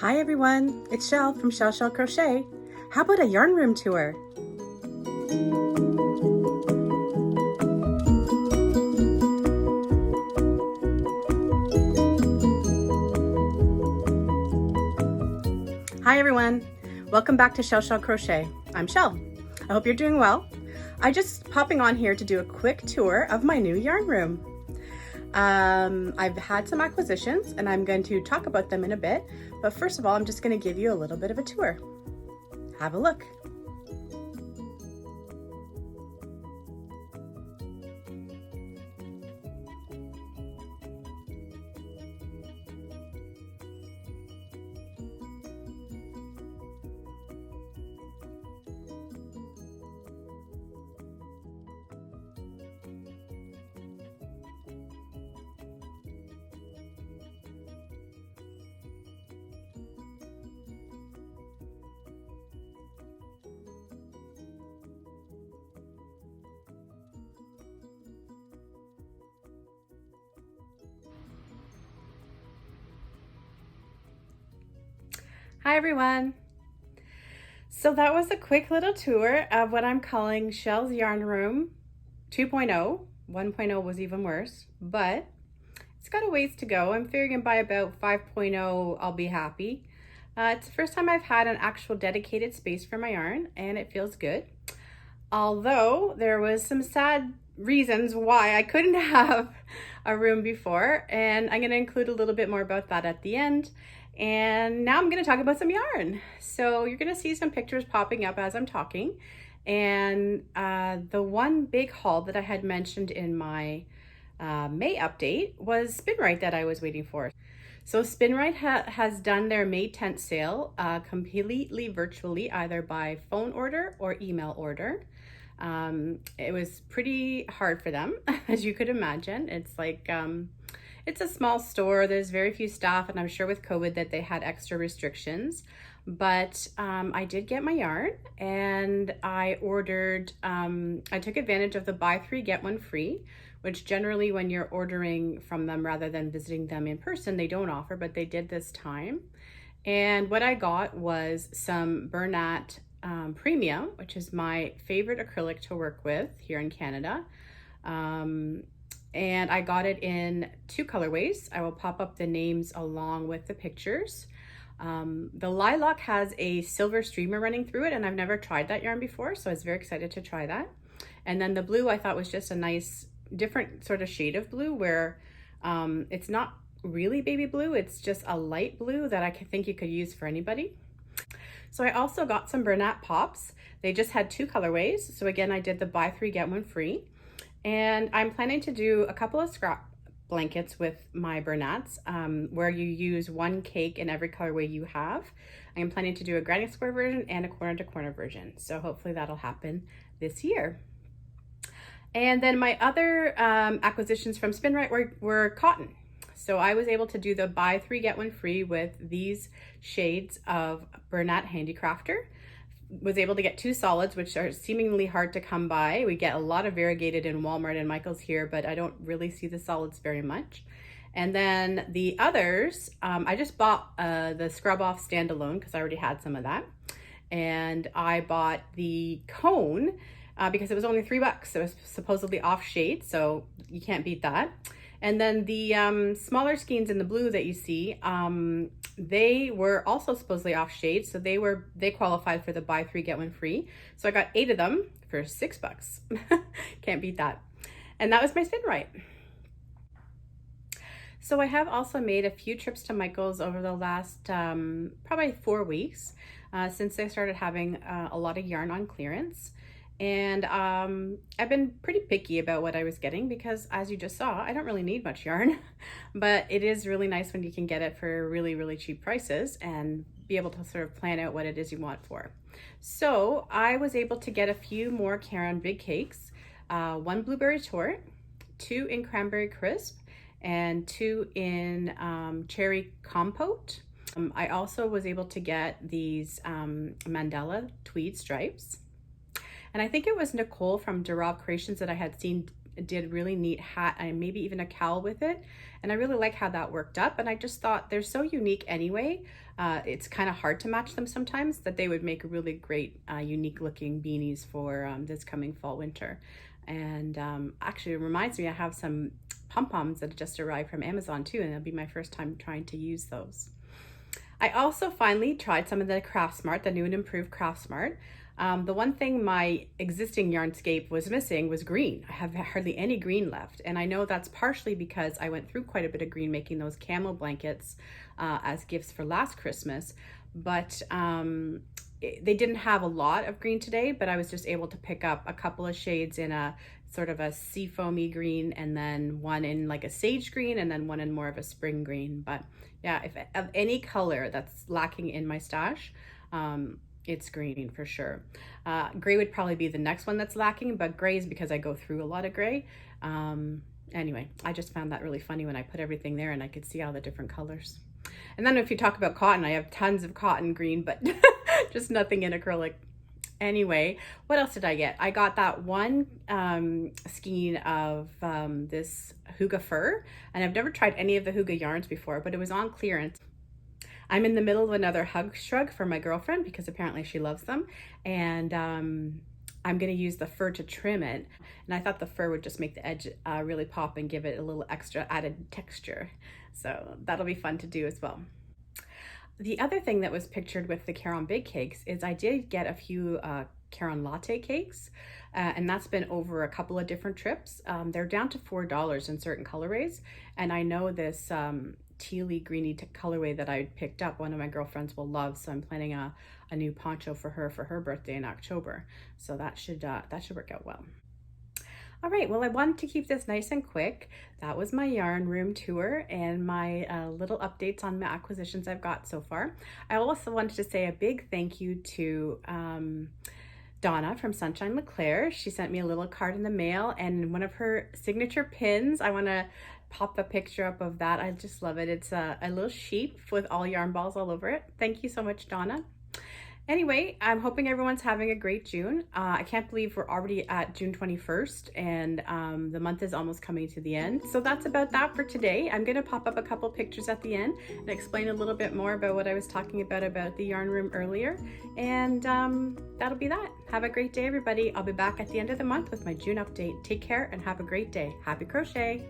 Hi everyone, it's Chelle from Chelle Shell Crochet. How about a yarn room tour? Hi everyone, welcome back to Chelle Shell Crochet. I'm Chelle. I hope you're doing well. I'm just popping on here to do a quick tour of my new yarn room. I've had some acquisitions and I'm going to talk about them in a bit, but first of all, I'm just going to give you a little bit of a tour. Have a look. Hi everyone. So that was a quick little tour of what I'm calling Chelle's Yarn Room 2.0. 1.0 was even worse, but it's got a ways to go. I'm figuring by about 5.0 I'll be happy. It's the first time I've had an actual dedicated space for my yarn and it feels good. Although there was some sad reasons why I couldn't have a room before, and I'm going to include a little bit more about that at the end. And now I'm going to talk about some yarn. So you're going to see some pictures popping up as I'm talking. And the one big haul that I had mentioned in my May update was Spinrite that I was waiting for. So Spinrite has done their May 10th sale completely virtually, either by phone order or email order. It was pretty hard for them, as you could imagine. It's like, it's a small store, there's very few staff, and I'm sure with COVID that they had extra restrictions. But I did get my yarn and I ordered, I took advantage of the buy three, get one free, which generally when you're ordering from them rather than visiting them in person, they don't offer, but they did this time. And what I got was some Bernat Premium, which is my favorite acrylic to work with here in Canada. And I got it in two colorways. I will pop up the names along with the pictures. The Lilac has a silver streamer running through it, and I've never tried that yarn before, so I was very excited to try that. And then the blue I thought was just a nice different sort of shade of blue where it's not really baby blue, it's just a light blue that I think you could use for anybody. So I also got some Bernat Pops. They just had two colorways. So again, I did the buy three, get one free. And I'm planning to do a couple of scrap blankets with my Bernats where you use one cake in every colorway you have. I am planning to do a granny square version and a corner to corner version. So hopefully that'll happen this year. And then my other acquisitions from Spinrite were cotton. So I was able to do the buy three, get one free with these shades of Bernat Handicrafter. Was able to get two solids, which are seemingly hard to come by. We get a lot of variegated in Walmart and Michael's here, but I don't really see the solids very much. And then the others, I just bought the Scrub Off standalone because I already had some of that. And I bought the cone because it was only $3. It was supposedly off shade, so you can't beat that. And then the smaller skeins in the blue that you see, they were also supposedly off shade, so they qualified for the buy three, get one free. So I got 8 of them for $6. Can't beat that. And that was my Spinrite. So I have also made a few trips to Michael's over the last probably 4 weeks since they started having a lot of yarn on clearance. And I've been pretty picky about what I was getting because, as you just saw, I don't really need much yarn, but it is really nice when you can get it for really, really cheap prices and be able to sort of plan out what it is you want for. So I was able to get a few more Caron Big Cakes, 1 Blueberry Tort, 2 in Cranberry Crisp, and 2 in Cherry Compote. I also was able to get these Mandela tweed stripes. And I think it was Nicole from Durab Creations that I had seen did a really neat hat and maybe even a cowl with it. And I really like how that worked up. And I just thought they're so unique anyway. It's kind of hard to match them sometimes, that they would make really great, unique looking beanies for this coming fall winter. And actually it reminds me, I have some pom-poms that just arrived from Amazon too, and it'll be my first time trying to use those. I also finally tried some of the Craft Smart, the new and improved Craft Smart. The one thing my existing Yarnscape was missing was green. I have hardly any green left, and I know that's partially because I went through quite a bit of green making those camo blankets as gifts for last Christmas, but they didn't have a lot of green today, but I was just able to pick up a couple of shades in a sort of a seafoamy green, and then one in like a sage green, and then one in more of a spring green. But yeah, if of any color that's lacking in my stash, it's green for sure. Gray would probably be the next one that's lacking, but gray is because I go through a lot of gray. Anyway, I just found that really funny when I put everything there and I could see all the different colors. And then if you talk about cotton, I have tons of cotton green, but just nothing in acrylic. Anyway, what else did I get? I got that one skein of this Hygge fur, and I've never tried any of the Hygge yarns before, but it was on clearance. I'm in the middle of another hug shrug for my girlfriend because apparently she loves them, and I'm going to use the fur to trim it, and I thought the fur would just make the edge really pop and give it a little extra added texture, so that'll be fun to do as well. The other thing that was pictured with the Caron Big Cakes is I did get a few Caron Latte cakes, and that's been over a couple of different trips. They're down to $4 in certain colorways, and I know this tealy greeny colorway that I picked up, one of my girlfriends will love, so I'm planning a new poncho for her birthday in October, so that should work out well. All right, well, I wanted to keep this nice and quick. That was my yarn room tour and my little updates on my acquisitions I've got so far. I also wanted to say a big thank you to Donna from Sunshine LeClaire. She sent me a little card in the mail, and one of her signature pins, I want to pop a picture up of that. I just love it. It's a little sheep with all yarn balls all over it. Thank you so much, Donna. Anyway, I'm hoping everyone's having a great June. I can't believe we're already at June 21st, and the month is almost coming to the end. So that's about that for today. I'm gonna pop up a couple pictures at the end and explain a little bit more about what I was talking about the yarn room earlier. And that'll be that. Have a great day, everybody. I'll be back at the end of the month with my June update. Take care and have a great day. Happy crochet.